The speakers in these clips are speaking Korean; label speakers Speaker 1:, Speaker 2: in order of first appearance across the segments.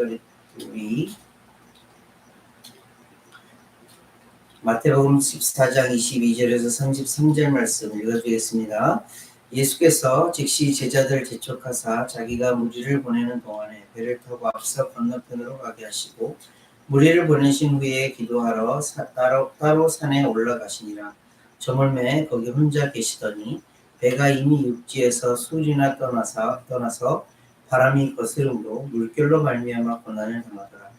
Speaker 1: 우리 마태복음 14장 22절에서 33절 말씀 읽어드리겠습니다. 예수께서 즉시 제자들을 재촉하사 자기가 무리를 보내는 동안에 배를 타고 앞서 건너편으로 가게 하시고 무리를 보내신 후에 기도하러 따로 산에 올라가시니라. 저물매 거기 혼자 계시더니 배가 이미 육지에서 술이나 떠나서 바람이 거스름으로 물결로 말미암아 고난을 당하더라.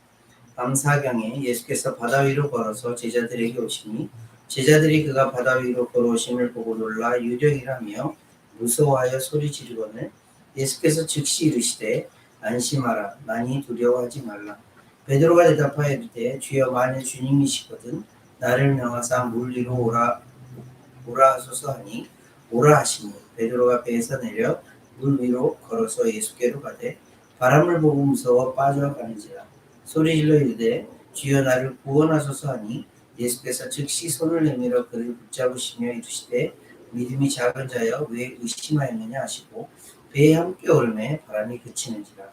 Speaker 1: 밤 사경에 예수께서 바다 위로 걸어서 제자들에게 오시니 제자들이 그가 바다 위로 걸어오심을 보고 놀라 유령이라며 무서워하여 소리 지르거늘 예수께서 즉시 이르시되 안심하라 나니 두려워하지 말라. 베드로가 대답하여 이르되 주여 만일 주님이시거든 나를 명하사 물 위로 오라 하소서 하니 오라 하시니 베드로가 배에서 내려 물 위로 걸어서 예수께로 가되 바람을 보고 무서워 빠져가는지라. 소리질러 이르되 주여 나를 구원하소서 하니 예수께서 즉시 손을 내밀어 그를 붙잡으시며 이르시되 믿음이 작은 자여 왜 의심하였느냐 하시고 배에 함께 오르매 바람이 그치는지라.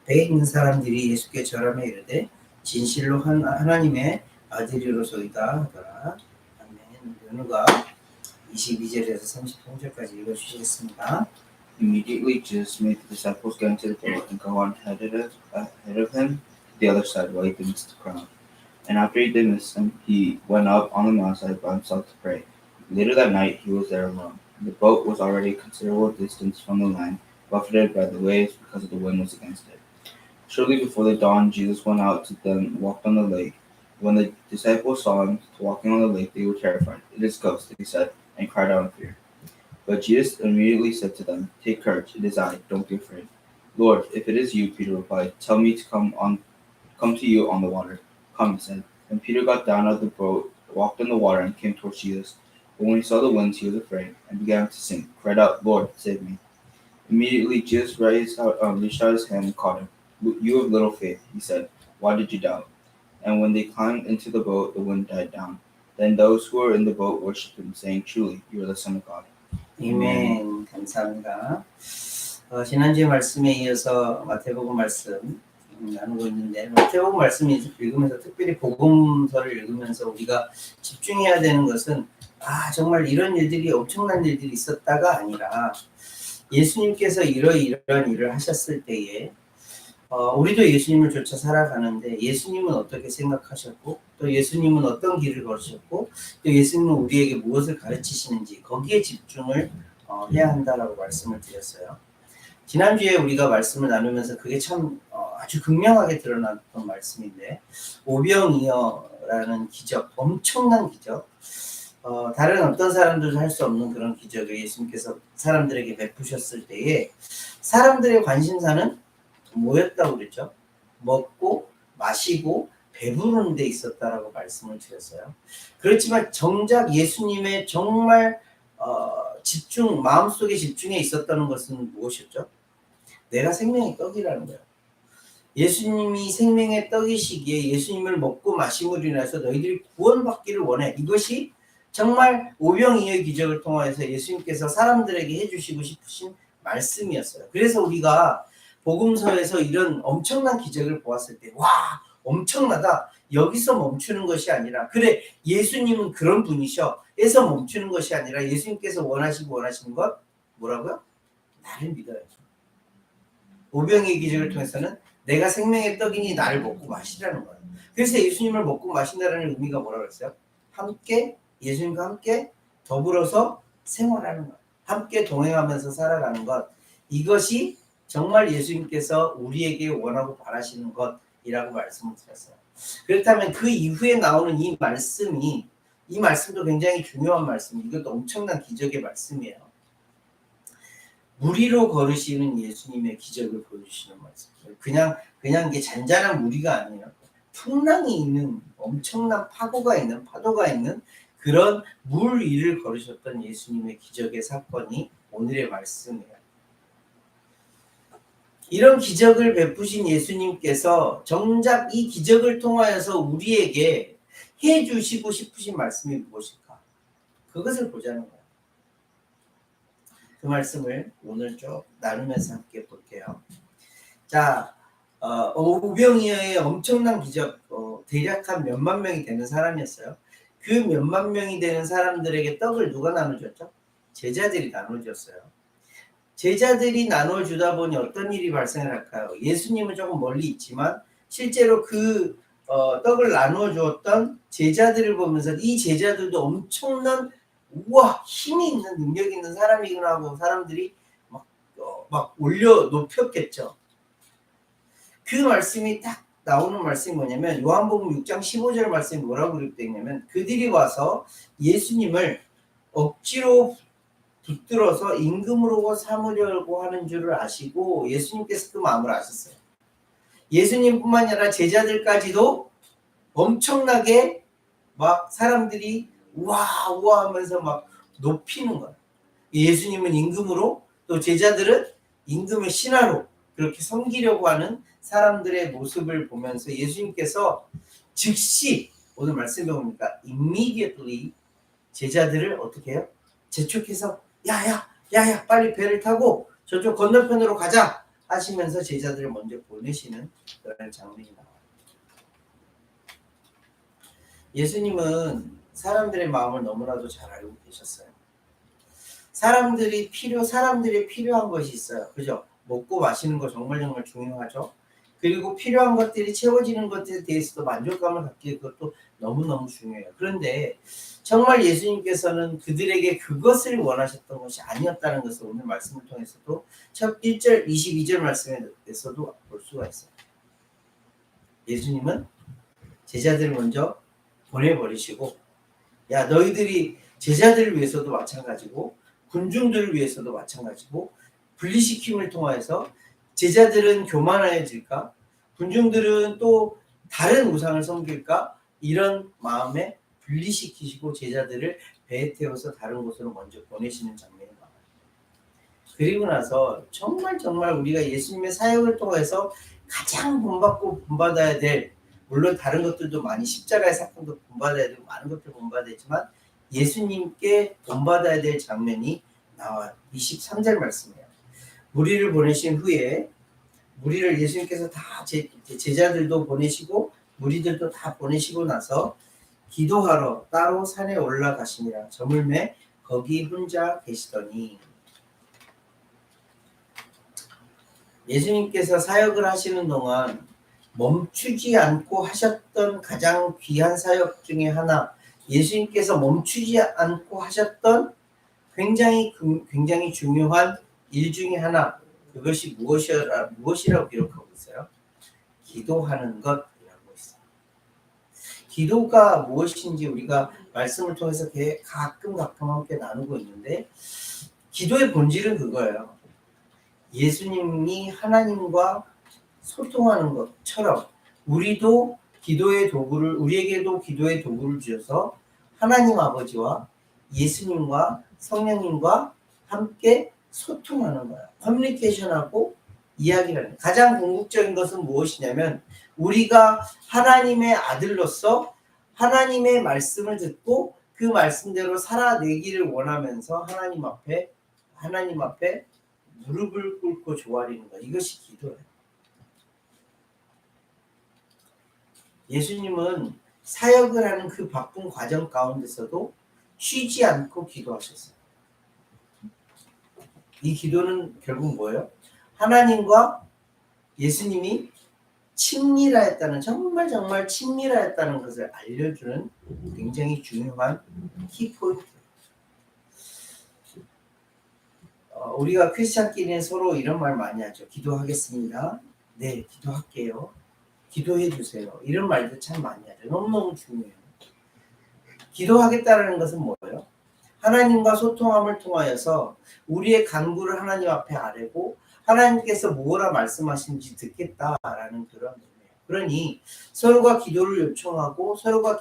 Speaker 1: 배에 있는 사람들이 예수께 절하며 이르되 진실로 하나님의 아들이로소이다 하더라. 아멘. 누가 22절에서 33절까지 읽어주시겠습니다.
Speaker 2: Immediately Jesus made the disciples get into the boat and go on ahead of him to the other side while he dismissed the crowd. And after he dismissed them, he went up on the mountainside by himself to pray. Later that night he was there alone. The boat was already a considerable distance from the land, buffeted by the waves because the wind was against it. Shortly before the dawn, Jesus went out to them and walked on the lake. When the disciples saw him walking on the lake, they were terrified. "It is ghost," they said, and cried out in fear. But Jesus immediately said to them, "Take courage, it is I, don't be afraid." "Lord, if it is you," Peter replied, "tell me to come to you on the water." "Come," he said. Then Peter got down out of the boat, walked on the water, and came towards Jesus. But when he saw the winds, he was afraid, and began to sink, cried out, "Lord, save me." Immediately Jesus reached out his hand and caught him. "You have little faith," he said, "why did you doubt?" And when they climbed into the boat, the wind died down. Then those who were in the boat worshipped him, saying, "Truly, you are the Son of God."
Speaker 1: 아멘. 감사합니다. 지난주에 말씀에 이어서 마태복음 말씀 나누고 있는데 마태복음 말씀 읽으면서 특별히 복음서를 읽으면서 우리가 집중해야 되는 것은 정말 이런 일들이 엄청난 일들이 있었다가 아니라 예수님께서 이러이러한 일을 하셨을 때에 우리도 예수님을 쫓아 살아가는데 예수님은 어떻게 생각하셨고 또 예수님은 어떤 길을 걸으셨고 또 예수님은 우리에게 무엇을 가르치시는지 거기에 집중을 해야 한다라고 말씀을 드렸어요. 지난주에 우리가 말씀을 나누면서 그게 참 아주 극명하게 드러났던 말씀인데 오병이어라는 기적, 엄청난 기적, 다른 어떤 사람들도 할 수 없는 그런 기적을 예수님께서 사람들에게 베푸셨을 때에 사람들의 관심사는 뭐였다고 그랬죠? 먹고 마시고 배부르는 데 있었다라고 말씀을 드렸어요. 그렇지만 정작 예수님의 정말 마음속에 집중해 있었다는 것은 무엇이었죠? 내가 생명의 떡이라는 거예요. 예수님이 생명의 떡이시기에 예수님을 먹고 마심으로 인해서 너희들이 구원받기를 원해. 이것이 정말 오병이어의 기적을 통해서 예수님께서 사람들에게 해주시고 싶으신 말씀이었어요. 그래서 우리가 복음서에서 이런 엄청난 기적을 보았을 때 와 엄청나다 여기서 멈추는 것이 아니라 그래 예수님은 그런 분이셔 에서 멈추는 것이 아니라 예수님께서 원하시는 것 뭐라고요? 나를 믿어요. 오병이의 기적을 통해서는 내가 생명의 떡이니 나를 먹고 마시라는 거예요. 그래서 예수님을 먹고 마신다는 의미가 뭐라고 했어요? 함께 예수님과 함께 더불어서 생활하는 것, 함께 동행하면서 살아가는 것, 이것이 정말 예수님께서 우리에게 원하고 바라시는 것이라고 말씀을 드렸어요. 그렇다면 그 이후에 나오는 이 말씀도 굉장히 중요한 말씀이에요. 이것도 엄청난 기적의 말씀이에요. 무리로 걸으시는 예수님의 기적을 보여주시는 말씀이에요. 그냥 이게 잔잔한 무리가 아니에요. 풍랑이 있는 엄청난 파도가 있는 그런 물 위를 걸으셨던 예수님의 기적의 사건이 오늘의 말씀이에요. 이런 기적을 베푸신 예수님께서 정작 이 기적을 통하여서 우리에게 해주시고 싶으신 말씀이 무엇일까? 그것을 보자는 거예요. 그 말씀을 오늘 쭉 나누면서 함께 볼게요. 자, 오병이어의 엄청난 기적, 대략 한 몇만 명이 되는 사람이었어요. 그 몇만 명이 되는 사람들에게 떡을 누가 나눠줬죠? 제자들이 나눠줬어요. 제자들이 나눠주다 보니 어떤 일이 발생을 할까요? 예수님은 조금 멀리 있지만 실제로 그 떡을 나눠주었던 제자들을 보면서 이 제자들도 엄청난 우와 힘이 있는 능력 있는 사람이구나 하고 사람들이 막 올려 높였겠죠. 그 말씀이 딱 나오는 말씀이 뭐냐면 요한복음 6장 15절 말씀이 뭐라고 기록되어 있냐면 그들이 와서 예수님을 억지로 붙들어서 임금으로 삼으려고 하는 줄을 아시고 예수님께서 그 마음을 아셨어요. 예수님뿐만 아니라 제자들까지도 엄청나게 막 사람들이 우와 우와 하면서 막 높이는 거예요. 예수님은 임금으로 또 제자들은 임금의 신하로 그렇게 섬기려고 하는 사람들의 모습을 보면서 예수님께서 즉시 오늘 말씀에 보니까 immediately 제자들을 어떻게 해요? 재촉해서 야야 빨리 배를 타고 저쪽 건너편으로 가자 하시면서 제자들을 먼저 보내시는 그런 장면이 나와요. 예수님은 사람들의 마음을 너무나도 잘 알고 계셨어요. 사람들이 필요한 것이 있어요. 그죠? 먹고 마시는 거 정말 중요하죠. 그리고 필요한 것들이 채워지는 것에 대해서도 만족감을 갖기 그것도 너무너무 중요해요. 그런데 정말 예수님께서는 그들에게 그것을 원하셨던 것이 아니었다는 것을 오늘 말씀을 통해서도 첫 1절 22절 말씀에서도 볼 수가 있어요. 예수님은 제자들을 먼저 보내버리시고 야 너희들이 제자들을 위해서도 마찬가지고 군중들을 위해서도 마찬가지고 분리시킴을 통하여서 제자들은 교만해질까? 군중들은 또 다른 우상을 섬길까? 이런 마음에 분리시키시고 제자들을 배에 태워서 다른 곳으로 먼저 보내시는 장면이 나와요. 그리고 나서 정말 우리가 예수님의 사역을 통해서 가장 본받고 본받아야 될 물론 다른 것들도 많이 십자가의 사건도 본받아야 되고 많은 것들 본받아야 되지만 예수님께 본받아야 될 장면이 나와요. 23절 말씀이에요. 무리를 보내신 후에 무리를 예수님께서 다 제자들도 보내시고 무리들도 다 보내시고 나서 기도하러 따로 산에 올라가시니라. 저물매 거기 혼자 계시더니 예수님께서 사역을 하시는 동안 멈추지 않고 하셨던 가장 귀한 사역 중에 하나 예수님께서 멈추지 않고 하셨던 굉장히 중요한 일 중에 하나 그것이 무엇이라고 기록하고 있어요? 기도하는 것이라고 있어요. 기도가 무엇인지 우리가 말씀을 통해서 가끔 함께 나누고 있는데 기도의 본질은 그거예요. 예수님이 하나님과 소통하는 것처럼 우리에게도 기도의 도구를 주셔서 하나님 아버지와 예수님과 성령님과 함께 소통하는 거예요. 커뮤니케이션하고 이야기를 하는 가장 궁극적인 것은 무엇이냐면 우리가 하나님의 아들로서 하나님의 말씀을 듣고 그 말씀대로 살아내기를 원하면서 하나님 앞에 무릎을 꿇고 조아리는 것 이것이 기도예요. 예수님은 사역을 하는 그 바쁜 과정 가운데서도 쉬지 않고 기도하셨어요. 이 기도는 결국 뭐예요? 하나님과 예수님이 친밀하였다는 정말 친밀하였다는 것을 알려주는 굉장히 중요한 키포인트. 우리가 크리스찬끼리는 서로 이런 말 많이 하죠. 기도하겠습니다. 네, 기도할게요. 기도해 주세요. 이런 말도 참 많이 하죠. 너무너무 중요해요. 기도하겠다는 것은 뭐예요? 하나님과 소통함을 통하여서 우리의 간구를 하나님 앞에 아뢰고 하나님께서 뭐라 말씀하시는지 듣겠다라는 그런 의미예요. 그러니 서로가 기도를 요청하고 서로가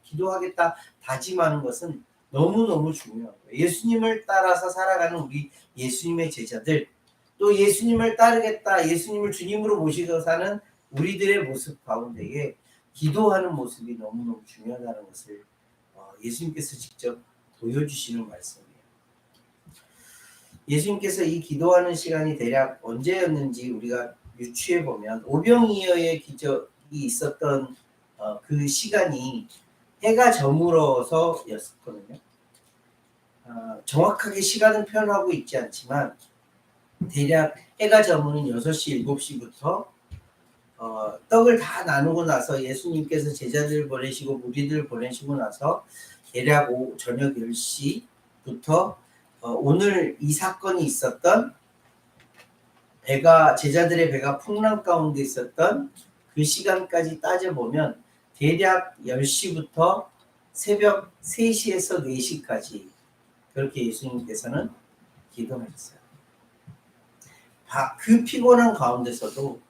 Speaker 1: 기도하겠다 다짐하는 것은 너무너무 중요한 거예요. 예수님을 따라서 살아가는 우리 예수님의 제자들 또 예수님을 따르겠다 예수님을 주님으로 모시고 사는 우리들의 모습 가운데에 기도하는 모습이 너무너무 중요하다는 것을 예수님께서 직접 보여주시는 말씀이에요. 예수님께서 이 기도하는 시간이 대략 언제였는지 우리가 유추해 보면 오병이어의 기적이 있었던 그 시간이 해가 저물어서였거든요. 정확하게 시간은 표현하고 있지 않지만 대략 해가 저무는 6시, 7시부터 떡을 다 나누고 나서 예수님께서 제자들을 보내시고 무리들을 보내시고 나서 대략 저녁 10시부터 오늘 이 사건이 있었던 제자들의 배가 풍랑 가운데 있었던 그 시간까지 따져보면 대략 10시부터 새벽 3시에서 4시까지 그렇게 예수님께서는 기도하셨어요. 그 피곤한 가운데서도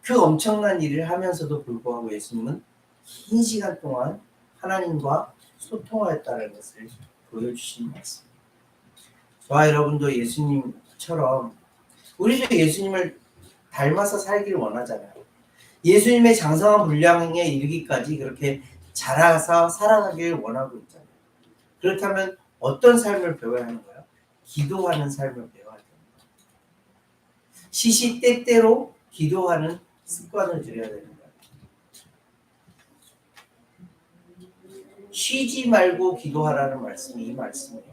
Speaker 1: 그 엄청난 일을 하면서도 불구하고 예수님은 긴 시간 동안 하나님과 소통하였다는 것을 보여주신 말씀입니다. 저와 여러분도 예수님처럼 우리도 예수님을 닮아서 살기를 원하잖아요. 예수님의 장성한 분량에 이르기까지 그렇게 자라서 살아가기를 원하고 있잖아요. 그렇다면 어떤 삶을 배워야 하는 거예요? 기도하는 삶을 배워야 됩니다. 시시때때로 기도하는 습관을 들여야 되는 거예요. 쉬지 말고 기도하라는 말씀이 이 말씀이에요.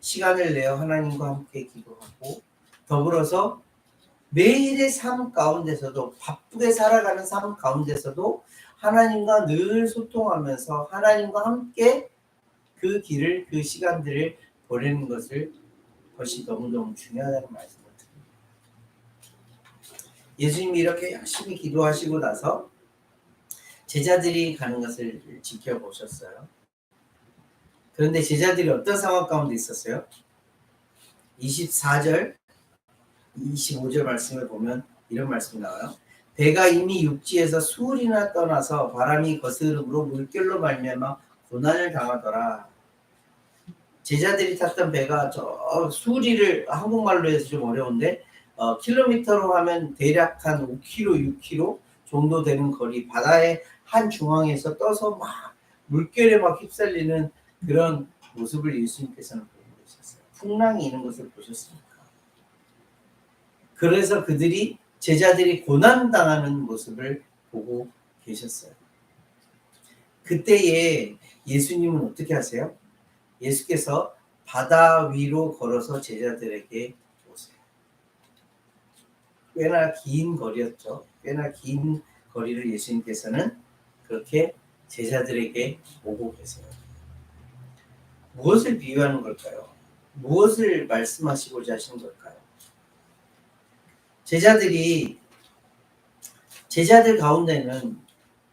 Speaker 1: 시간을 내어 하나님과 함께 기도하고 더불어서 매일의 삶 가운데서도 바쁘게 살아가는 삶 가운데서도 하나님과 늘 소통하면서 하나님과 함께 그 길을 그 시간들을 보내는 것이 너무너무 중요하다는 말씀을 드립니다. 예수님이 이렇게 열심히 기도하시고 나서 제자들이 가는 것을 지켜보셨어요. 그런데 제자들이 어떤 상황 가운데 있었어요? 24절, 25절 말씀을 보면 이런 말씀이 나와요. 배가 이미 육지에서 수울이나 떠나서 바람이 거스름으로 물결로 말미암아 고난을 당하더라. 제자들이 탔던 배가 수리를 한국말로 해서 좀 어려운데 킬로미터로 하면 대략 한 5km, 6km 정도 되는 거리 바다의 한 중앙에서 떠서 막 물결에 막 휩쓸리는 그런 모습을 예수님께서는 보고 계셨어요. 풍랑이 있는 것을 보셨습니까? 그래서 제자들이 고난당하는 모습을 보고 계셨어요. 그때에 예수님은 어떻게 하세요? 예수께서 바다 위로 걸어서 제자들에게 오세요. 꽤나 긴 거리였죠. 꽤나 긴 거리를 예수님께서는 그렇게 제자들에게 오고 계세요. 무엇을 비유하는 걸까요? 무엇을 말씀하시고자 하신 걸까요? 제자들 가운데는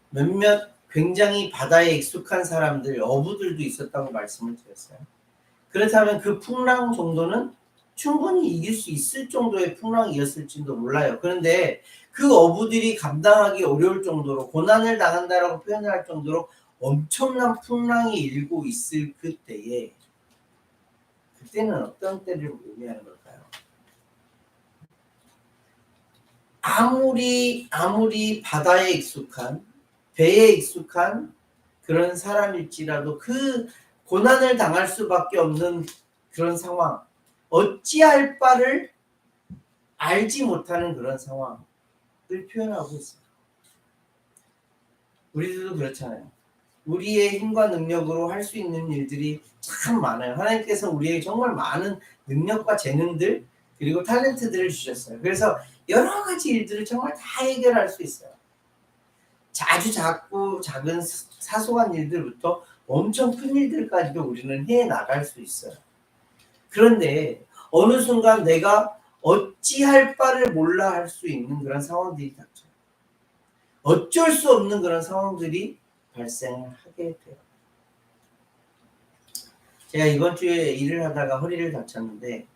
Speaker 1: 몇몇 굉장히 바다에 익숙한 사람들, 어부들도 있었다고 말씀을 드렸어요. 그렇다면 그 풍랑 정도는 충분히 이길 수 있을 정도의 풍랑이었을지도 몰라요. 그런데 그 어부들이 감당하기 어려울 정도로 고난을 당한다라고 표현을 할 정도로 엄청난 풍랑이 일고 있을 그때는 어떤 때를 의미하는 걸까요? 아무리 바다에 익숙한 배에 익숙한 그런 사람일지라도 그 고난을 당할 수밖에 없는 그런 상황, 어찌할 바를 알지 못하는 그런 상황을 표현하고 있습니다. 우리들도 그렇잖아요. 우리의 힘과 능력으로 할 수 있는 일들이 참 많아요. 하나님께서 우리에게 정말 많은 능력과 재능들 그리고 탤런트들을 주셨어요. 그래서 여러 가지 일들을 정말 다 해결할 수 있어요. 아주 작고 작은 사소한 일들부터 엄청 큰 일들까지도 우리는 해나갈 수 있어요. 그런데 어느 순간 내가 어찌할 바를 몰라 할 수 있는 그런 상황들이 닥쳐요. 어쩔 수 없는 그런 상황들이 발생을 하게 돼요. 제가 이번 주에 일을 하다가 허리를 다쳤는데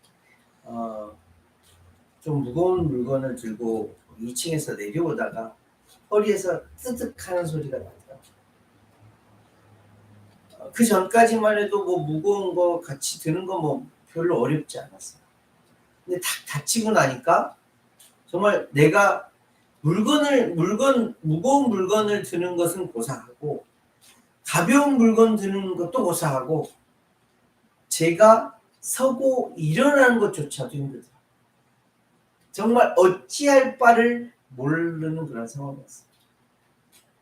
Speaker 1: 좀 무거운 물건을 들고 2층에서 내려오다가 허리에서 뜨득하는 소리가 나더라고요. 그 전까지만 해도 뭐 무거운 거 같이 드는 거 뭐 별로 어렵지 않았어요. 근데 딱 다치고 나니까 정말 내가 무거운 물건을 드는 것은 고사하고 가벼운 물건 드는 것도 고사하고 제가 서고 일어나는 것조차도 힘들더라고요. 정말 어찌할 바를 모르는 그런 상황이었어요.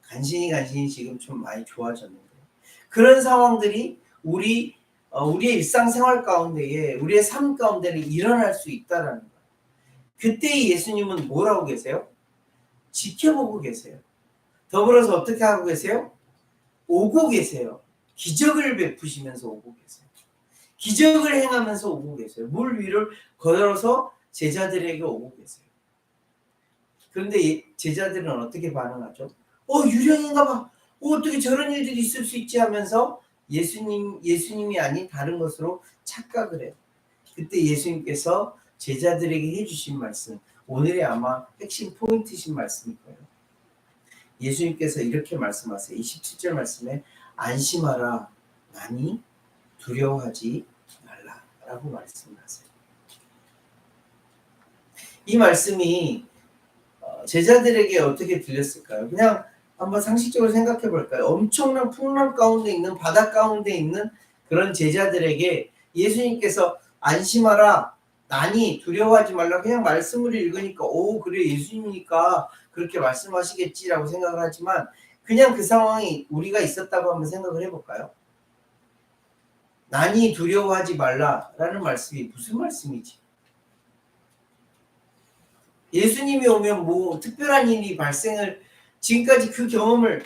Speaker 1: 간신히 지금 좀 많이 좋아졌는데 그런 상황들이 우리의 일상생활 가운데에 우리의 삶 가운데는 일어날 수 있다라는 거예요. 그때 예수님은 뭘 하고 계세요? 지켜보고 계세요. 더불어서 어떻게 하고 계세요? 오고 계세요. 기적을 베푸시면서 오고 계세요. 기적을 행하면서 오고 계세요. 물 위를 걸어서 제자들에게 오고 계세요. 그런데 제자들은 어떻게 반응하죠? 유령인가 봐. 어떻게 저런 일들이 있을 수 있지 하면서 예수님이 아닌 다른 것으로 착각을 해요. 그때 예수님께서 제자들에게 해주신 말씀, 오늘의 아마 핵심 포인트신 말씀일 거예요. 예수님께서 이렇게 말씀하세요. 27절 말씀에 안심하라, 나니 두려워하지 말라라고 말씀하세요. 이 말씀이 제자들에게 어떻게 들렸을까요? 그냥 한번 상식적으로 생각해 볼까요? 엄청난 풍랑 가운데 있는 바다 가운데 있는 그런 제자들에게 예수님께서 안심하라, 나니 두려워하지 말라 그냥 말씀을 읽으니까 그래 예수님이니까 그렇게 말씀하시겠지라고 생각을 하지만 그냥 그 상황이 우리가 있었다고 한번 생각을 해볼까요? 나니 두려워하지 말라라는 말씀이 무슨 말씀이지? 예수님이 오면 뭐 특별한 일이 발생을 지금까지 그 경험을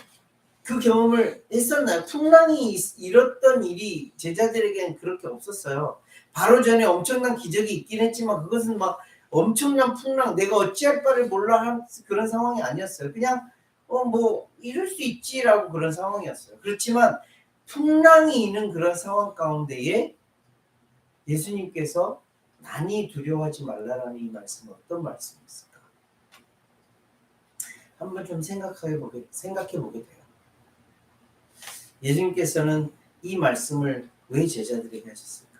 Speaker 1: 했었나요? 풍랑이 일었던 일이 제자들에게는 그렇게 없었어요. 바로 전에 엄청난 기적이 있긴 했지만 그것은 막 엄청난 풍랑, 내가 어찌할 바를 몰라 한 그런 상황이 아니었어요. 그냥 뭐 이럴 수 있지라고 그런 상황이었어요. 그렇지만 풍랑이 있는 그런 상황 가운데에 예수님께서 나니 두려워하지 말라라는 이 말씀은 어떤 말씀이었을까? 한번 좀 생각해 보게 돼요. 예수님께서는 이 말씀을 왜 제자들에게 하셨을까?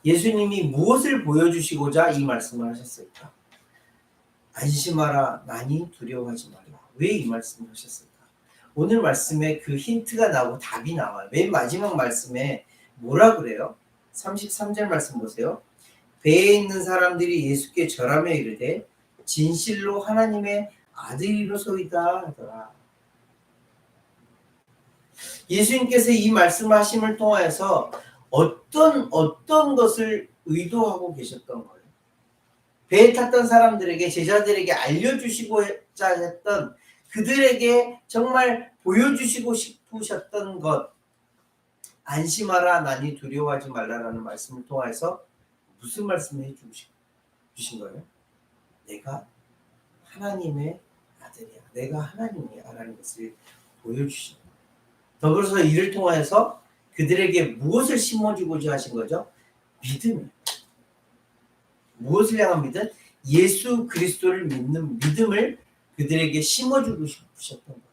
Speaker 1: 예수님이 무엇을 보여주시고자 이 말씀을 하셨을까? 안심하라, 나니 두려워하지 말라. 왜 이 말씀을 하셨을까? 오늘 말씀에 그 힌트가 나오고 답이 나와요. 맨 마지막 말씀에 뭐라 그래요? 33절 말씀 보세요. 배에 있는 사람들이 예수께 절하며 이르되 진실로 하나님의 아들이로소이다 하더라. 예수님께서 이 말씀하심을 통하여서 어떤 것을 의도하고 계셨던 거예요? 배에 탔던 사람들에게 제자들에게 알려주시고자 했던 그들에게 정말 보여주시고 싶으셨던 것 안심하라 나니 두려워하지 말라라는 말씀을 통해서 무슨 말씀을 해주신 거예요? 내가 하나님의 아들이야. 내가 하나님이야 라는 것을 보여주신 거예요. 더불어서 이를 통하여서 그들에게 무엇을 심어주고자 하신 거죠? 믿음을. 무엇을 향한 믿음? 예수 그리스도를 믿는 믿음을 그들에게 심어주고 싶으셨던 거예요.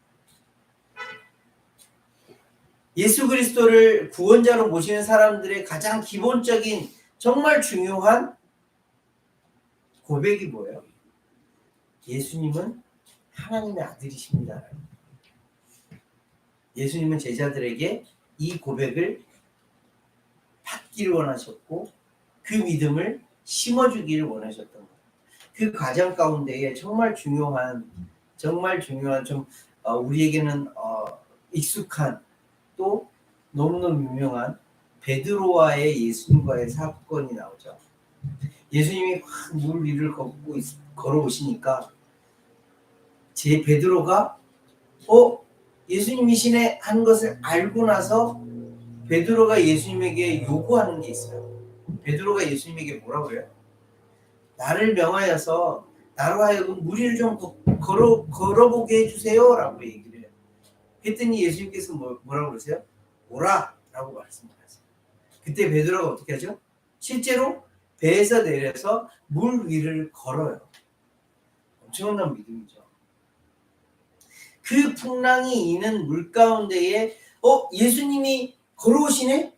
Speaker 1: 예수 그리스도를 구원자로 모시는 사람들의 가장 기본적인 정말 중요한 고백이 뭐예요? 예수님은 하나님의 아들이십니다. 예수님은 제자들에게 이 고백을 받기를 원하셨고 그 믿음을 심어주기를 원하셨던 거예요. 그 과정 가운데에 정말 중요한 좀 우리에게는 익숙한 또 너무너무 유명한 베드로와의 예수님과의 사건이 나오죠. 예수님이 물 위를 걸어오시니까 베드로가 예수님이시네 하는 것을 알고 나서 베드로가 예수님에게 요구하는 게 있어요. 베드로가 예수님에게 뭐라고 해요? 나를 명하여서 나로 하여금 물 위를 좀 걸어보게 해주세요 라고 얘기를 해요. 그랬더니 예수님께서 뭐라고 그러세요? 오라 라고 말씀을 하세요. 그때 베드로가 어떻게 하죠? 실제로 배에서 내려서 물 위를 걸어요. 엄청난 믿음이죠. 그 풍랑이 있는 물 가운데에 예수님이 걸어오시네?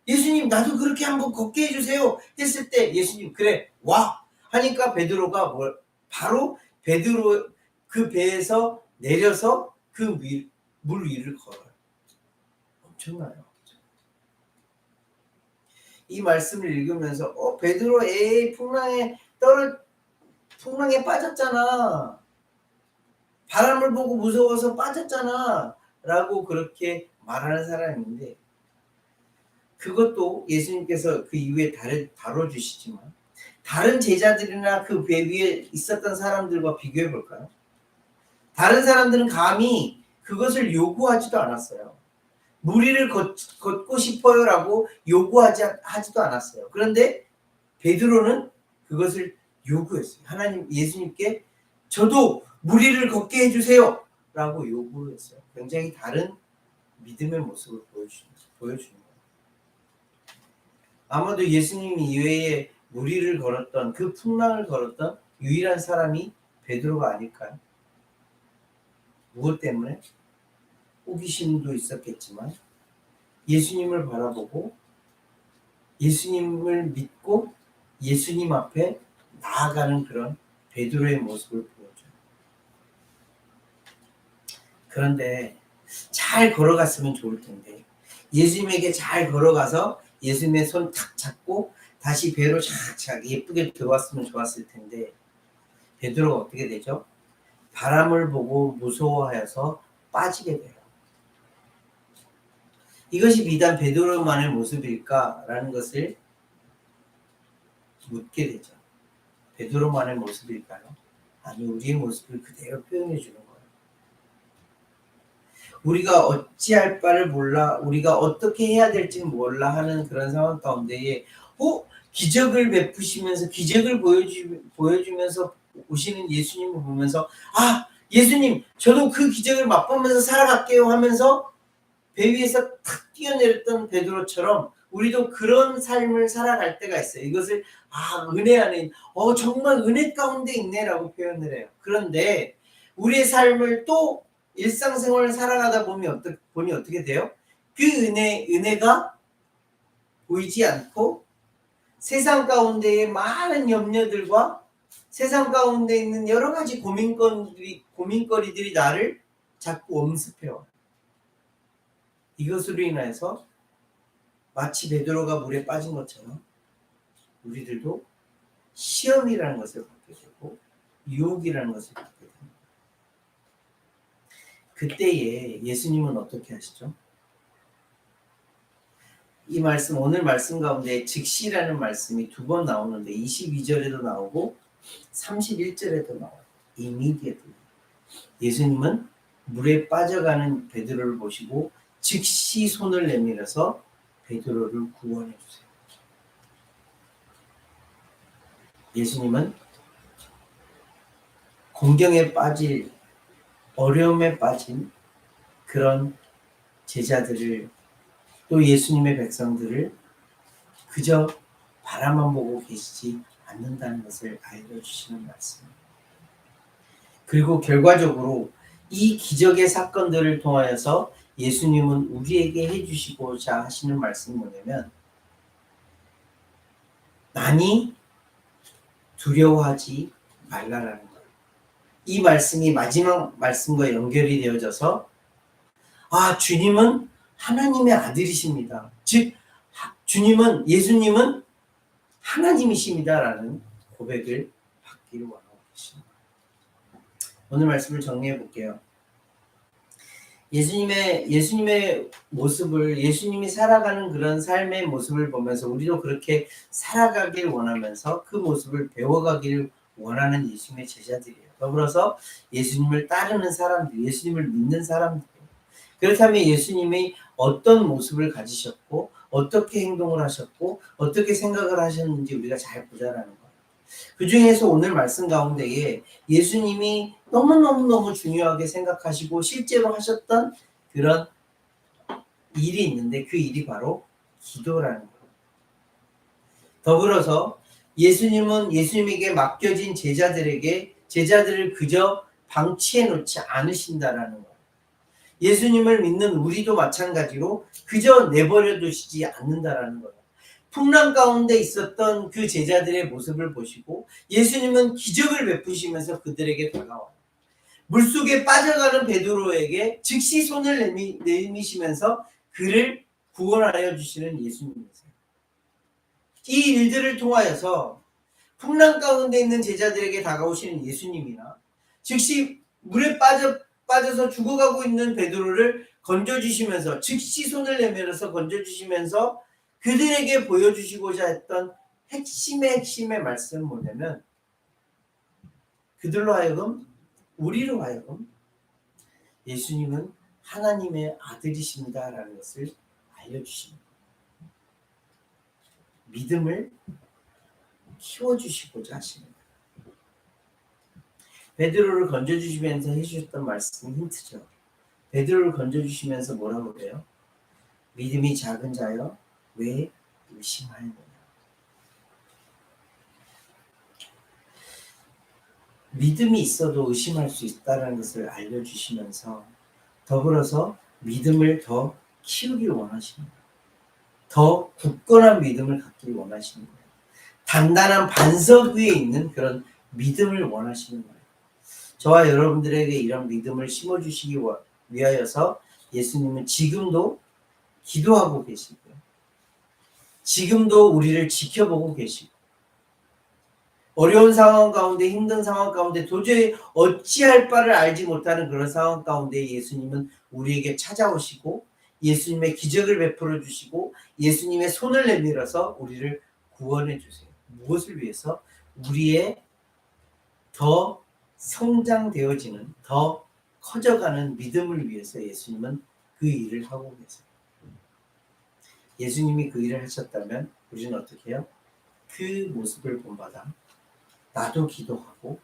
Speaker 1: 예수님 나도 그렇게 한번 걷게 해주세요 했을 때 예수님 그래 와 하니까 베드로가 바로 베드로 그 배에서 내려서 그 물 위를 걸어요. 엄청나요. 이 말씀을 읽으면서 베드로 풍랑에 빠졌잖아. 바람을 보고 무서워서 빠졌잖아. 라고 그렇게 말하는 사람인데 그것도 예수님께서 그 이후에 다뤄주시지만 다른 제자들이나 그 배 위에 있었던 사람들과 비교해 볼까요? 다른 사람들은 감히 그것을 않았어요. 무리를 걷고 싶어요라고 하지도 않았어요. 그런데 베드로는 그것을 요구했어요. 예수님께 저도 무리를 걷게 해주세요 라고 요구했어요. 굉장히 다른 믿음의 모습을 보여주는 거예요. 아마도 예수님 이외에 무리를 걸었던 그 풍랑을 걸었던 유일한 사람이 베드로가 아닐까요? 무엇 때문에? 호기심도 있었겠지만 예수님을 바라보고 예수님을 믿고 예수님 앞에 나아가는 그런 베드로의 모습을 보여줘요. 그런데 잘 걸어갔으면 좋을 텐데 예수님에게 잘 걸어가서 예수님의 손 탁 잡고 다시 배로 착착 예쁘게 들어왔으면 좋았을 텐데 베드로가 어떻게 되죠? 바람을 보고 무서워하여서 빠지게 돼요. 이것이 비단 베드로만의 모습일까라는 것을 묻게 되죠. 베드로만의 모습일까요? 아니, 우리의 모습을 그대로 표현해 주는 거예요. 우리가 어찌할 바를 몰라, 우리가 어떻게 해야 될지 몰라 하는 그런 상황 가운데에 기적을 베푸시면서 기적을 보여주면서 오시는 예수님을 보면서 예수님 저도 그 기적을 맛보면서 살아갈게요 하면서 배 위에서 탁 뛰어내렸던 베드로처럼 우리도 그런 삶을 살아갈 때가 있어요. 이것을 은혜 안에 정말 은혜 가운데 있네라고 표현을 해요. 그런데 우리의 삶을 또 일상생활을 살아가다 보니 어떻게 돼요? 그 은혜가 보이지 않고 세상 가운데의 많은 염려들과 세상 가운데 있는 여러 가지 고민거리들이 나를 자꾸 엄습해요. 이것으로 인해서 마치 베드로가 물에 빠진 것처럼 우리들도 시험이라는 것을 받게 되고 유혹이라는 것을 받게 됩니다. 그때에 예수님은 어떻게 하시죠? 오늘 말씀 가운데 즉시라는 말씀이 2번 나오는데 22절에도 나오고 31절에도 나와요. immediately. 예수님은 물에 빠져가는 베드로를 보시고 즉시 손을 내밀어서 베드로를 구원해 주세요. 예수님은 공경에 빠질 어려움에 빠진 그런 제자들을 또 예수님의 백성들을 그저 바라만 보고 계시지 않는다는 것을 알려주시는 말씀입니다. 그리고 결과적으로 이 기적의 사건들을 통하여서 예수님은 우리에게 해주시고자 하시는 말씀이 뭐냐면 많이 두려워하지 말라라는 거예요. 이 말씀이 마지막 말씀과 연결이 되어져서 주님은 하나님의 아들이십니다. 즉 예수님은 하나님이십니다라는 고백을 받기를 원하고 계십니다. 오늘 말씀을 정리해 볼게요. 예수님의 모습을, 예수님이 살아가는 그런 삶의 모습을 보면서 우리도 그렇게 살아가길 원하면서 그 모습을 배워가길 원하는 예수님의 제자들이에요. 더불어서 예수님을 따르는 사람들, 예수님을 믿는 사람들이에요. 그렇다면 예수님이 어떤 모습을 가지셨고 어떻게 행동을 하셨고 어떻게 생각을 하셨는지 우리가 잘 보자라는 거예요. 그 중에서 오늘 말씀 가운데에 예수님이 너무너무 중요하게 생각하시고 실제로 하셨던 그런 일이 있는데 그 일이 바로 기도라는 거예요. 더불어서 예수님에게 맡겨진 제자들을 그저 방치해 놓지 않으신다라는 거예요. 예수님을 믿는 우리도 마찬가지로 그저 내버려 두시지 않는다라는 거예요. 풍랑 가운데 있었던 그 제자들의 모습을 보시고 예수님은 기적을 베푸시면서 그들에게 다가와요. 물속에 빠져가는 베드로에게 즉시 손을 내미시면서 그를 구원하여 주시는 예수님이세요. 이 일들을 통하여서 풍랑 가운데 있는 제자들에게 다가오시는 예수님이나 즉시 물에 빠져서 죽어가고 있는 베드로를 건져주시면서 즉시 손을 내밀어서 건져주시면서 그들에게 보여주시고자 했던 핵심의 말씀은 뭐냐면 그들로 하여금 우리로 하여금 예수님은 하나님의 아들이십니다라는 것을 알려주십니다. 믿음을 키워주시고자 하십니다. 베드로를 건져주시면서 해주셨던 말씀이 힌트죠. 베드로를 건져주시면서 뭐라고 그래요? 믿음이 작은 자여 왜 의심하였느냐. 믿음이 있어도 의심할 수 있다는 것을 알려주시면서 더불어서 믿음을 더 키우길 원하십니다. 더 굳건한 믿음을 갖길 원하시는 거예요. 단단한 반석 위에 있는 그런 믿음을 원하시는 거예요. 저와 여러분들에게 이런 믿음을 심어주시기 위하여서 예수님은 지금도 기도하고 계시고요. 지금도 우리를 지켜보고 계시고 어려운 상황 가운데 힘든 상황 가운데 도저히 어찌할 바를 알지 못하는 그런 상황 가운데 예수님은 우리에게 찾아오시고 예수님의 기적을 베풀어 주시고 예수님의 손을 내밀어서 우리를 구원해 주세요. 무엇을 위해서? 우리의 더 성장되어지는 더 커져가는 믿음을 위해서 예수님은 그 일을 하고 계세요. 예수님이 그 일을 하셨다면 우리는 어떻게 해요? 그 모습을 본받아 나도 기도하고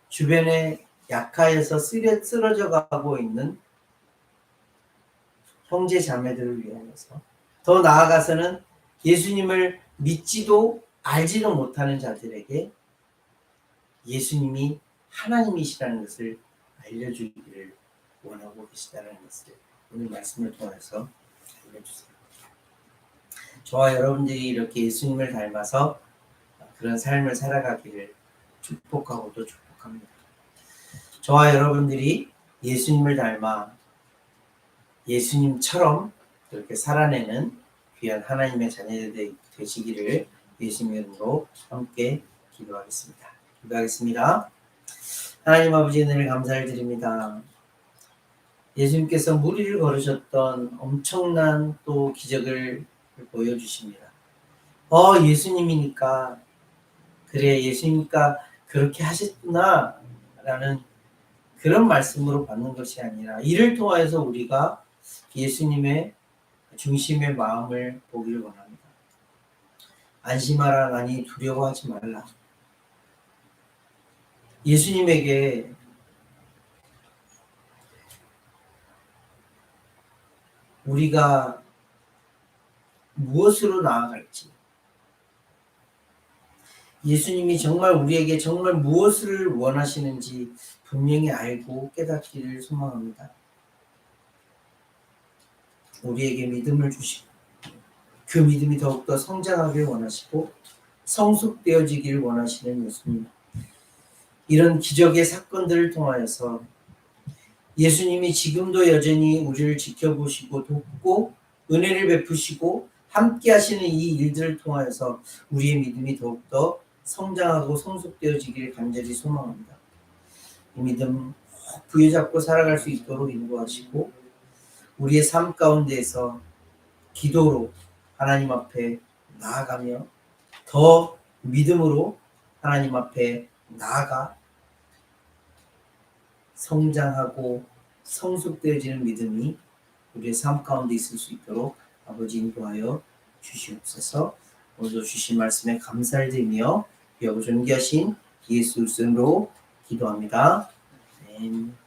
Speaker 1: 주변에 약하여서 쓰러져 가고 있는 형제 자매들을 위하여서 더 나아가서는 예수님을 믿지도 알지도 못하는 자들에게 예수님이 하나님이시라는 것을 알려주기를 원하고 계시다는 것을 오늘 말씀을 통해서 알려주세요. 저와 여러분들이 이렇게 예수님을 닮아서 그런 삶을 살아가기를 축복하고 또 축복합니다. 저와 여러분들이 예수님을 닮아 예수님처럼 그렇게 살아내는 귀한 하나님의 자녀들 되시기를 예수님의 이름으로 함께 기도하겠습니다. 기도하겠습니다. 하나님 아버지 은혜를 감사를 드립니다. 예수님께서 물 위를 걸으셨던 엄청난 또 기적을 보여주십니다. 예수님이니까 그래 예수님이니까 그렇게 하셨구나 라는 그런 말씀으로 받는 것이 아니라 이를 통하여서 우리가 예수님의 중심의 마음을 보기를 원합니다. 안심하라 나니 두려워하지 말라. 예수님에게 우리가 무엇으로 나아갈지 예수님이 정말 우리에게 정말 무엇을 원하시는지 분명히 알고 깨닫기를 소망합니다. 우리에게 믿음을 주시고 그 믿음이 더욱더 성장하길 원하시고 성숙되어지기를 원하시는 예수님. 이런 기적의 사건들을 통하여서 예수님이 지금도 여전히 우리를 지켜보시고 돕고 은혜를 베푸시고 함께 하시는 이 일들을 통하여서 우리의 믿음이 더욱더 성장하고 성숙되어지기를 간절히 소망합니다. 이 믿음 부여잡고 살아갈 수 있도록 인도하시고 우리의 삶 가운데에서 기도로 하나님 앞에 나아가며 더 믿음으로 하나님 앞에 나아가 성장하고 성숙되어지는 믿음이 우리의 삶 가운데 있을 수 있도록 아버지 인도하여 주시옵소서. 오늘도 주신 말씀에 감사를 드리며 귀하고 존귀하신 예수 이름으로 기도합니다. 아멘.